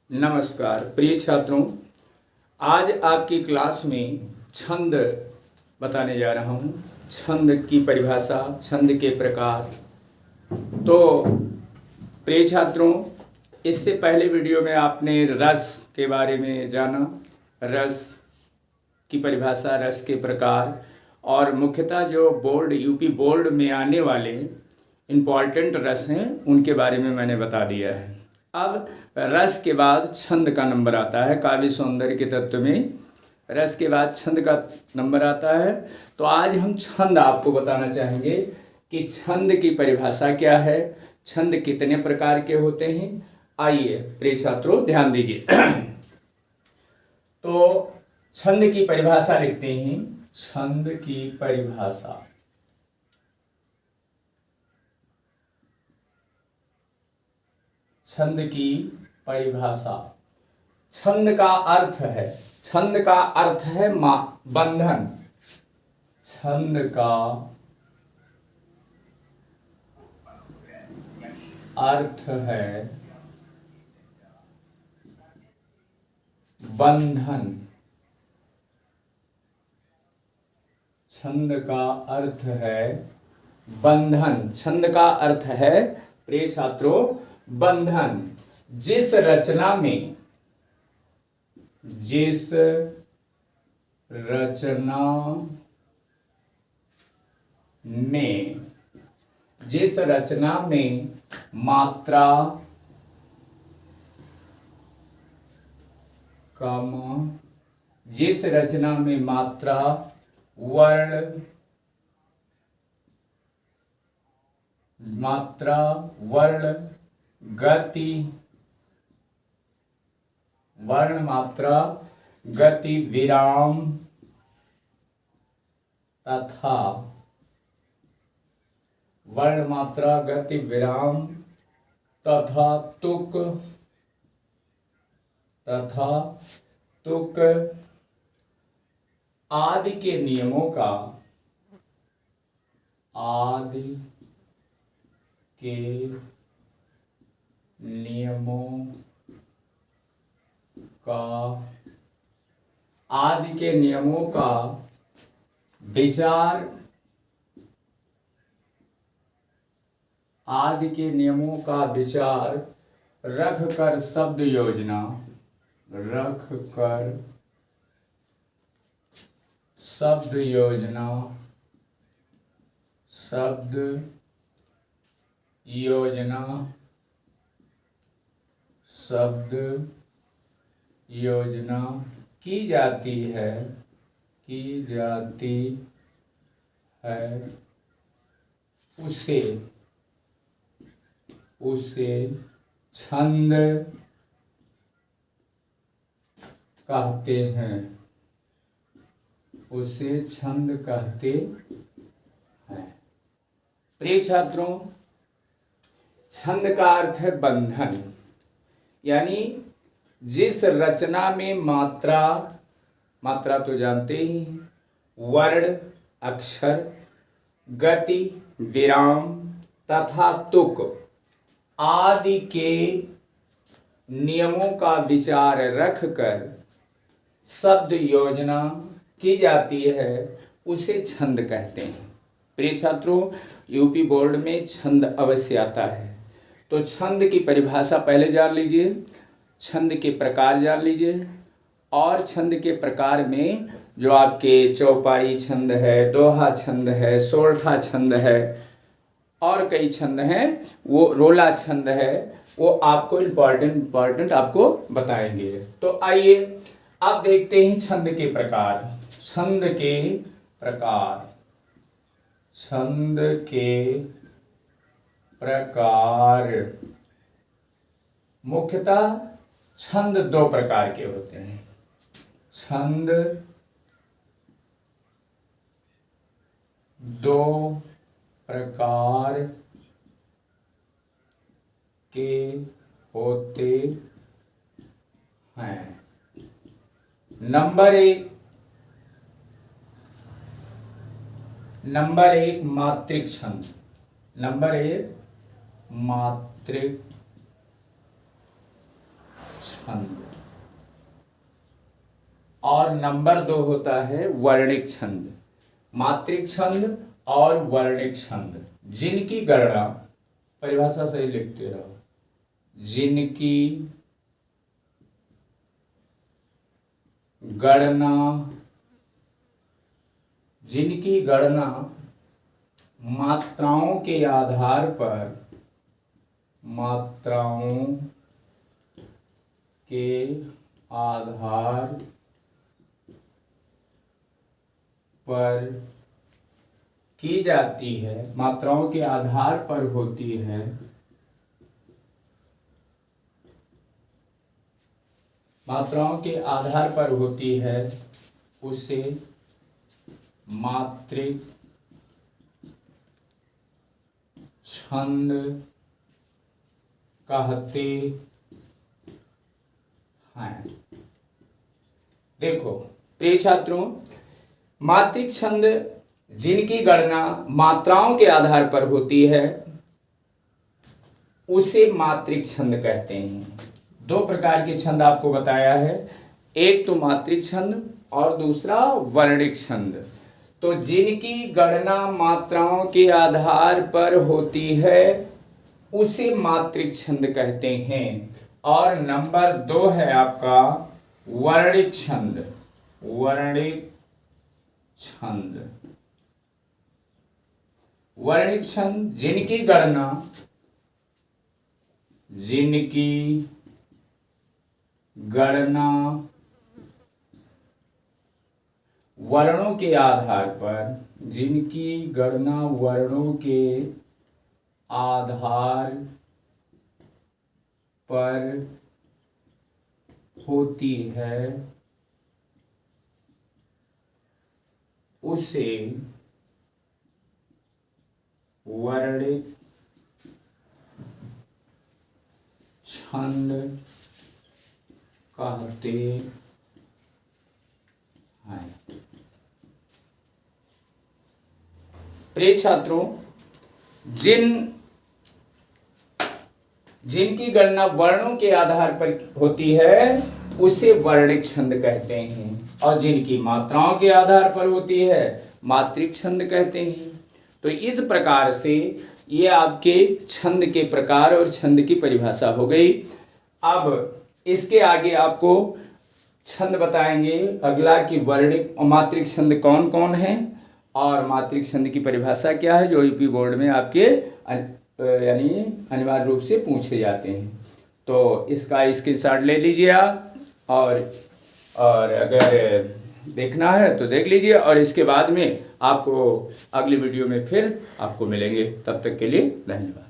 नमस्कार प्रिय छात्रों, आज आपकी क्लास में छंद बताने जा रहा हूँ। छंद की परिभाषा, छंद के प्रकार। तो प्रिय छात्रों, इससे पहले वीडियो में आपने रस के बारे में जाना, रस की परिभाषा, रस के प्रकार और मुख्यतः जो यूपी बोर्ड में आने वाले इम्पॉर्टेंट रस हैं उनके बारे में मैंने बता दिया है। अब रस के बाद छंद का नंबर आता है। काव्य सौंदर्य के तत्व में रस के बाद छंद का नंबर आता है। तो आज हम छंद आपको बताना चाहेंगे कि छंद की परिभाषा क्या है, छंद कितने प्रकार के होते हैं। आइए प्रिय छात्रों ध्यान दीजिए। तो छंद की परिभाषा लिखते हैं। छंद की परिभाषा, छंद की परिभाषा। छंद का अर्थ है, छंद का अर्थ है बंधन। छंद का अर्थ है बंधन। छंद का अर्थ है बंधन। छंद का अर्थ है प्रिय छात्रों बंधन। जिस रचना में, जिस रचना में, जिस रचना में मात्रा, जिस रचना में मात्रा, वर्ण, मात्रा, वर्ण, गति, वर्ण, मात्रा, गति, विराम तथा वर्ण, मात्रा, गति, विराम तथा तुक आदि के नियमों का, आदि के नियमों का, आदि के नियमों का विचार, आदि के नियमों का विचार रख कर शब्द योजना, रख कर शब्द योजना, शब्द योजना, शब्द योजना की जाती है, की जाती है। उसे, उसे छंद कहते हैं, उसे छंद कहते हैं। प्रिय छात्रों, छंद का अर्थ है बंधन, यानी जिस रचना में मात्रा, मात्रा तो जानते ही हैं, वर्ण, अक्षर, गति, विराम तथा तुक आदि के नियमों का विचार रखकर शब्द योजना की जाती है, उसे छंद कहते हैं। प्रिय छात्रों, यूपी बोर्ड में छंद अवश्य आता है। तो छंद की परिभाषा पहले जान लीजिए, छंद के प्रकार जान लीजिए, और छंद के प्रकार में जो आपके चौपाई छंद है, दोहा छंद है, सोरठा छंद है और कई छंद हैं, वो रोला छंद है, वो आपको इम्पॉर्टेंट आपको बताएंगे। तो आइए अब देखते हैं छंद के प्रकार। छंद के प्रकार, छंद के प्रकार। मुख्यतः छंद दो प्रकार के होते हैं। छंद दो प्रकार के होते हैं। नंबर एक मात्रिक छंद। नंबर एक मात्रिक छंद। और नंबर 2 होता है वर्णिक छंद। मात्रिक छंद और वर्णिक छंद जिनकी गणना, परिभाषा सही लिखते रहो, जिनकी गणना मात्राओं के आधार पर की जाती है, मात्राओं के आधार पर होती है, उसे मात्रिक छंद कहते हैं। देखो प्रिय छात्रों, मात्रिक छंद जिनकी गणना मात्राओं के आधार पर होती है उसे मात्रिक छंद कहते हैं। 2 प्रकार के छंद आपको बताया है, एक तो मात्रिक छंद और दूसरा वर्णिक छंद। तो जिनकी गणना मात्राओं के आधार पर होती है उसे मात्रिक छंद कहते हैं। और नंबर 2 है आपका वर्णिक छंद। वर्णिक छंद जिनकी गणना वर्णों के आधार पर होती है उसे वर्णिक छंद कहते हैं। प्रिय छात्रों, जिनकी गणना वर्णों के आधार पर होती है उसे वर्णिक छंद कहते हैं, और जिनकी मात्राओं के आधार पर होती है मात्रिक छंद कहते हैं। तो इस प्रकार से ये आपके छंद के प्रकार और छंद की परिभाषा हो गई। अब इसके आगे आपको छंद बताएंगे अगला कि वर्णिक और मात्रिक छंद कौन कौन हैं और मात्रिक छंद की परिभाषा क्या है, जो यूपी बोर्ड में आपके यानी अनिवार्य रूप से पूछे जाते हैं। तो इसका स्क्रीनशॉट ले लीजिए आप, और अगर देखना है तो देख लीजिए, और इसके बाद में आपको अगली वीडियो में फिर आपको मिलेंगे। तब तक के लिए धन्यवाद।